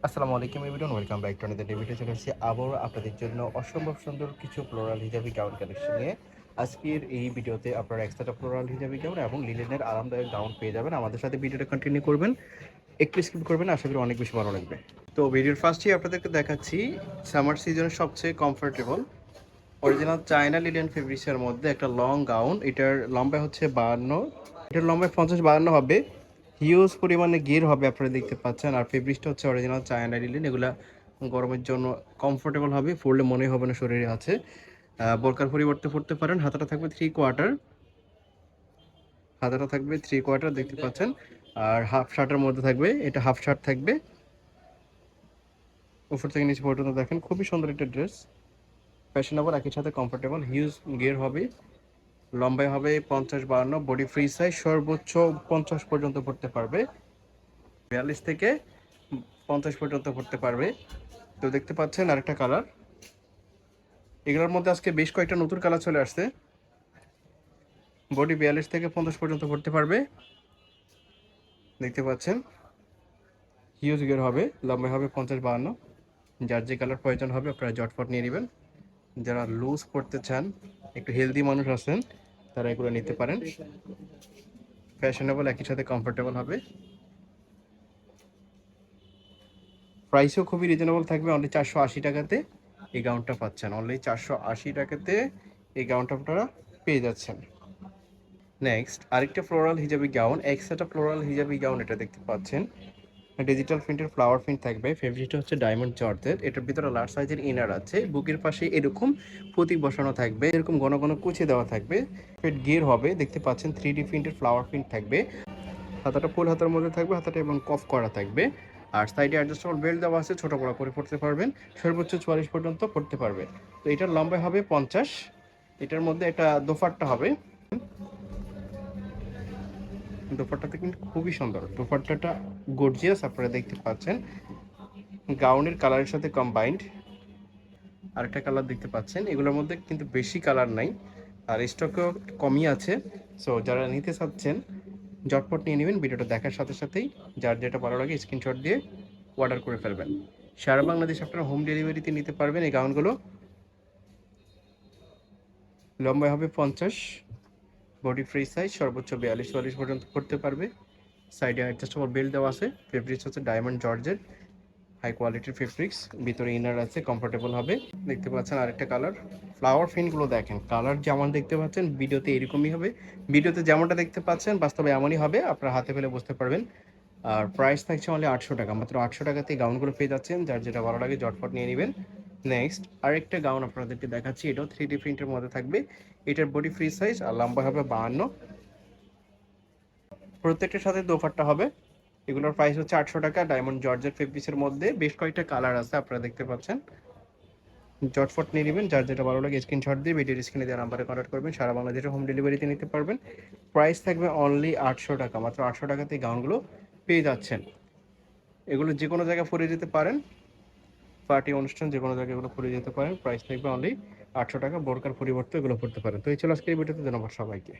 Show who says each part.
Speaker 1: আসসালামু আলাইকুম everyone, welcome back to another video. চলে এসেছি আবারও আপনাদের জন্য অসম্ভব সুন্দর কিছু ফ্লোরাল হিজাবি গাউন কালেকশন নিয়ে। আজকের এই ভিডিওতে আপনারা এক্সট্রা ফ্লোরাল হিজাবি গাউন এবং লিলেনের আরামদায়ক গাউন পেয়ে যাবেন। আমাদের সাথে ভিডিওটা কন্টিনিউ করবেন, একটু স্কিপ করবেন, আশা করি অনেক বেশি ভালো লাগবে। তো ভিডিওর ফার্স্টেই আপনাদেরকে দেখাচ্ছি সামার সিজনের সবচেয়ে কমফোর্টেবল অরিজিনাল চায়না লিলেন ফেব্রিক্সের মধ্যে একটা লং গাউন। এটার লম্বা হচ্ছে 52, এটার লম্বা 50-52 হবে। হিউজ পরিমাণে গির হবে, আপনারা দেখতে পাচ্ছেন। আর ফেব্রিক্সটা হচ্ছে অরিজিনাল চায়না লিলেন। এগুলা গরমের জন্য কমফোর্টেবল হবে, পরলে মনে হবে না শরীরে আছে। বোরকার পরিবর্তে পরতে পারেন। হাতাটা থাকবে 3/4, হাতাটা থাকবে 3/4 দেখতে পাচ্ছেন। আর হাফ শার্টের মধ্যে থাকবে, এটা হাফ শার্ট থাকবে। উপর থেকে নিচে পর্যন্ত দেখেন, খুবই সুন্দর একটা ড্রেস, ফ্যাশনেবল, একই সাথে কমফোর্টেবল। হিউজ গিয়ার হবে, লম্বায় হবে 50-52, বডি ফ্রি সাইজ, সর্বোচ্চ 50 পর্যন্ত পড়তে পারবে, 42 থেকে 50 পর্যন্ত পড়তে পারবে। তো দেখতে পাচ্ছেন আরেকটা কালার। এগুলোর মধ্যে আজকে বেশ কয়েকটা নতুন কালার চলে আসছে। বডি 42 থেকে 50 পর্যন্ত পড়তে পারবে, দেখতে পাচ্ছেন। হিউজ গিয়ার হবে, লম্বায় হবে 50-52। যার যে কালার প্রয়োজন হবে আপনারা জটফট নিয়ে নেবেন। যারা লুজ পড়তে চান, একটু হেলদি মানুষ আছেন, তারা এগুলো নিতে পারেন। ফ্যাশনেবল, একই সাথে কমফোর্টেবল হবে। প্রাইসও খুবই রিজনেবল থাকবে, অনলি 480 টাকাতে এই গাউনটা পাচ্ছেন। অনলি 480 টাকাতে এই গাউনটা আপনারা পেয়ে যাচ্ছেন। নেক্সট আরেকটা floral hijabi gown, extra floral hijabi gown, এটা দেখতে পাচ্ছেন। ডিজিটাল প্রিন্টের ফ্লাওয়ার প্রিন্ট থাকবে, ফেব্রিকটা হচ্ছে ডায়মন্ড জর্জেট। এটার ভিতরে লার্জ সাইজের ইনার আছে, বুকের পাশে এরকম পুঁতি বসানো থাকবে, এরকম ঘন ঘন কুচি দেওয়া থাকবে। ফেট গিয়ার হবে, দেখতে পাচ্ছেন। 3D প্রিন্টের ফ্লাওয়ার প্রিন্ট থাকবে। হাতাটা ফুল হাতার মধ্যে থাকবে, হাতাটা এবং কফ করা থাকবে। আর সাইডে অ্যাডজাস্টেবল বেল্ট দেওয়া আছে, ছোটো বড়ো করে পড়তে পারবেন, সর্বোচ্চ 44 পর্যন্ত পড়তে পারবে। তো এটার লম্বা হবে 50। এটার মধ্যে একটা দোপাট্টা হবে, দোপাট্টাটা কিন্তু খুবই সুন্দর। দোপাট্টাটা গর্জিয়াস, আপনারা দেখতে পাচ্ছেন। গাউনের কালারের সাথে কম্বাইন্ড আরেকটা কালার দেখতে পাচ্ছেন। এগুলোর মধ্যে কিন্তু বেশি কালার নাই, আর স্টকও কমই আছে। সো যারা নিতে চাচ্ছেন ঝটপট নিয়ে নেবেন। ভিডিওটা দেখার সাথে সাথেই যার যেটা ভালো লাগে স্ক্রিনশট দিয়ে অর্ডার করে ফেলবেন। সারা বাংলাদেশ আপনারা হোম ডেলিভারিতে নিতে পারবেন এই গাউনগুলো। লম্বা হবে 50, বডি ফ্রি সাইজ, সর্বোচ্চ 42-44 পর্যন্ত করতে পারবে। সাইডে অ্যাডজাস্টেবল বেল্ট দেওয়া আছে, ফেব্রিক্স হচ্ছে ডায়মন্ড জর্জের, হাই কোয়ালিটির ফেব্রিক্স, ভিতরে ইনার আছে, কমফোর্টেবল হবে। দেখতে পাচ্ছেন আরেকটা কালার। ফ্লাওয়ার প্রিন্টগুলো দেখেন, কালার যেমন দেখতে পাচ্ছেন ভিডিওতে এরকমই হবে, ভিডিওতে যেমনটা দেখতে পাচ্ছেন বাস্তবে এমনই হবে, আপনারা হাতে পেলে বুঝতে পারবেন। আর প্রাইস থাকছে অনলি 800 টাকা, মাত্র 800 টাকাতে গাউনগুলো পেয়ে যাচ্ছেন। যার যেটা ভালো লাগে জটফট নিয়ে নেবেন। নেক্সট আরেকটা গাউন আপনাদেরকে দেখাচ্ছি, এটাও 3D প্রিন্টের মধ্যে থাকবে। এটার বডি ফ্রি সাইজ আর লম্বা হবে 52, প্রত্যেকটার সাথে দোপাট্টা হবে। এগুলোর প্রাইস হচ্ছে 800 টাকা। ডায়মন্ড জর্জেট ফেব্রিক্সের মধ্যে বেশ কয়েকটা কালার আছে, আপনারা দেখতে পাচ্ছেন। জটফট নিয়ে নেবেন, যার যেটা ভালো লাগে স্ক্রিনশট দিয়ে ভিডিওর স্ক্রিনে দেওয়া নাম্বারে কন্ট্যাক্ট করবেন। সারা বাংলাদেশে হোম ডেলিভারিতে নিতে পারবেন। প্রাইস থাকবে অনলি 800 টাকা, মাত্র 800 টাকাতে গাউনগুলো পেয়ে যাচ্ছেন। এগুলো যে কোনো জায়গায় পরে যেতে পারেন, পার্টি অনুষ্ঠান যে কোনো জায়গায় এগুলো পরে যেতে পারেন। প্রাইস থাকবে অনলি 800 টাকা, বোরকার পরিবর্তে এগুলো পড়তে পারেন। তো এই ছিল আজকের এই ভিডিওতে, ধন্যবাদ সবাইকে।